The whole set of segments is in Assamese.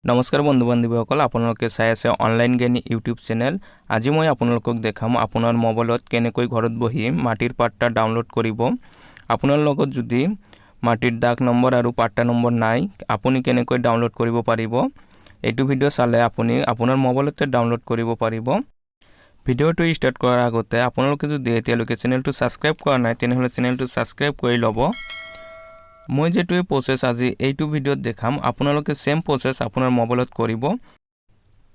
নমস্কাৰ বন্ধু বান্ধৱীসকল আপোনালোকে চাই আছে অনলাইন জ্ঞানী ইউটিউব চেনেল। আজি মই আপোনালোকক দেখাম আপোনাৰ মোবাইলত কেনেকৈ ঘৰত বহি মাটিৰ পাট্টা ডাউনলোড কৰিব। আপোনাৰ লগত যদি মাটিৰ দাগ নম্বৰ আৰু পাট্টা নম্বৰ নাই, আপুনি কেনেকৈ ডাউনলোড কৰিব পাৰিব। এইটো ভিডিঅ' চালে আপুনি আপোনাৰ মোবাইলতে ডাউনলোড কৰিব পাৰিব। ভিডিঅ'টো ষ্টাৰ্ট কৰাৰ আগতে আপোনালোকে যদি এতিয়ালৈকে চেনেলটো সাবস্ক্ৰাইব কৰা নাই তেনেহলে চেনেলটো সাবস্ক্ৰাইব কৰি ল'ব। মই যেটো প্ৰসেস আজি এইটো ভিডিঅ'ত দেখাম আপোনালোকে সেম প্ৰসেস আপোনাৰ মোবাইলত কৰিব।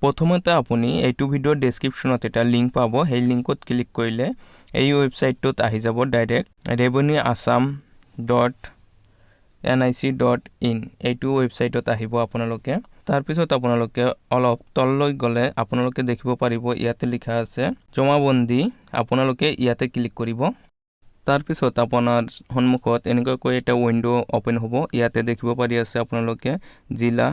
প্ৰথমতে আপুনি এইটো ভিডিঅ'ৰ ডেসক্ৰিপচনত এটা লিংক পাব, সেই লিংকত ক্লিক কৰিলে এই ওয়েবসাইটটোত আহি যাব ডাইৰেক্ট revenueassam.nic.in এইটো ওয়েবসাইটত আহিব আপোনালোকে। তাৰ পিছত আপোনালোকে অলপ তললৈ গলে আপোনালোকে দেখিব পাৰিব ইয়াতে লিখা আছে জমাবন্দী, আপোনালোকে ইয়াতে ক্লিক কৰিব। তাৰ পিছত আপোনাৰ সন্মুখত এনেকৈ এটা উইন্ডো ওপেন হ'ব। ইয়াতে দেখিব পাৰি আছে আপোনালোকে জিলা,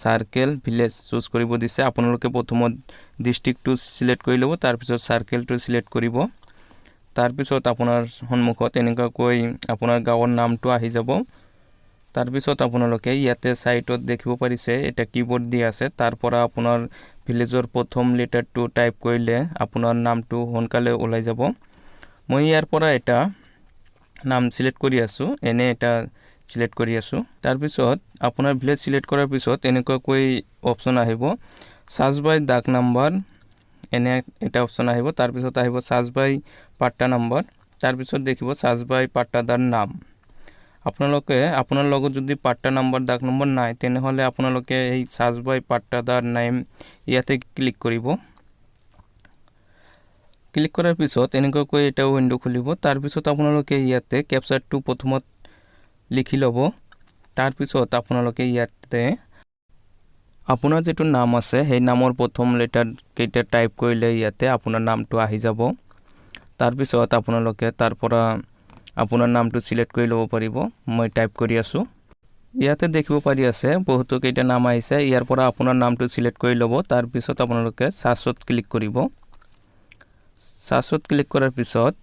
সাৰ্কেল, ভিলেজ চুজ কৰিব দিছে। আপোনালোকে প্ৰথমত ডিস্ট্ৰিক্টটো সিলেক্ট কৰি ল'ব, তাৰ পিছত সাৰ্কেলটো সিলেক্ট কৰিব। তাৰ পিছত আপোনাৰ সন্মুখত এনেকৈ আপোনাৰ গাঁৱৰ নামটো আহি যাব। তাৰ পিছত আপোনালোকে ইয়াতে সাইটত দেখিব পাৰিছে এটা কিবোৰ্ড দি আছে, তাৰ পৰা আপোনাৰ ভিলেজৰ প্ৰথম লেটাৰটো টাইপ কৰিলে আপোনাৰ নামটো সোনকালে ওলাই যাব। মই ইয়াৰ পৰা এটা নাম সিলেক্ট কৰি আছো, এনে এটা সিলেক্ট কৰি আছো। তাৰ পিছত আপোনাৰ ভিলেজ সিলেক্ট কৰাৰ পিছত এনেকৈ অপচন আহিব সাৰ্চ বাই দাগ নম্বৰ, এনে এটা অপচন আহিব। তাৰ পিছত আহিব সাৰ্চ বাই পাট্টা নম্বৰ, তাৰ পিছত দেখিব সাৰ্চ বাই পাট্টাদাৰ নাম। আপোনালোকে আপোনাৰ লগত যদি পাট্টা নম্বৰ দাগ নম্বৰ নাই তেনেহলে আপোনালোকে এই সাৰ্চ বাই পাট্টাদাৰ নাম ইয়াতে ক্লিক কৰিব। ক্লিক কৰাৰ পিছত এনেকৈ এটা উইন্ডো খুলিব। তাৰ পিছত আপোনালোকে ইয়াতে ক্যাপচাৰটো প্ৰথমত লিখি ল'ব। তাৰ পিছত আপোনালোকে ইয়াতে আপোনাৰ যেটো নাম আছে সেই নামৰ প্ৰথম লেটাৰ কেইটা টাইপ কৰিলে ইয়াতে আপোনাৰ নামটো আহি যাব। তাৰ পিছত আপোনালোকে তাৰ পৰা আপোনাৰ নামটো সিলেক্ট কৰি ল'ব পাৰিব। মই টাইপ কৰি আছো। ইয়াতে দেখিব পাৰি আছে বহুতো কেইটা নাম আহিছে, ইয়াৰ পৰা আপোনাৰ নামটো সিলেক্ট কৰি ল'ব। তাৰ পিছত আপোনালোকে সাৰ্চত ক্লিক কৰিব। সাৰ্চত ক্লিক কৰাৰ পিছত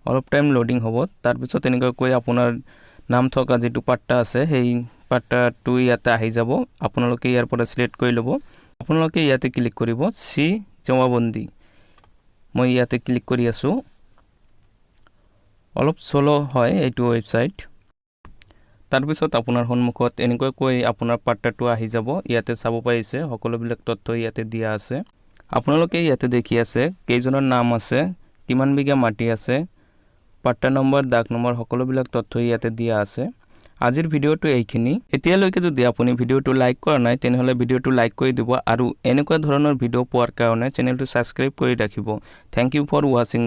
অলপ টাইম লোডিং হ'ব। তাৰ পিছত এনেকৈ আপোনাৰ নাম থকা যেটো পাট্টা আছে সেই পাট্টাটো ইয়াতে আহি যাব। আপোনালোকে ইয়াৰ পৰা সিলেক্ট কৰি ল'ব। আপোনালোকে ইয়াতে ক্লিক কৰিব সি জমাবন্দী, মই ইয়াতে ক্লিক কৰি আছো। অলপ স্লো হয় এইটো ওয়েবসাইট। তাৰ পিছত আপোনাৰ সন্মুখত এনেকৈ আপোনাৰ পাট্টাটো আহি যাব। ইয়াতে চাব পাৰিছে সকলোবিলাক তথ্য ইয়াতে দিয়া আছে। আপোনালোকে ইয়াতে দেখি আছে কেইজনৰ নাম আছে, কিমান বিঘা মাটি আছে, পাট্টা নম্বৰ দাগ নম্বৰ সকলোবিলাক তথ্য ইয়াতে দিয়া আছে। আজিৰ ভিডিঅ'টো এইখিনি। এতিয়ালৈকে যদি আপুনি ভিডিঅ'টো লাইক কৰা নাই তেনেহলে ভিডিঅ'টো লাইক কৰি দিব আৰু এনেকুৱা ধৰণৰ ভিডিঅ' পোৱাৰ কাৰণে চেনেলটো সাবস্ক্ৰাইব কৰি ৰাখিব। Thank you for watching.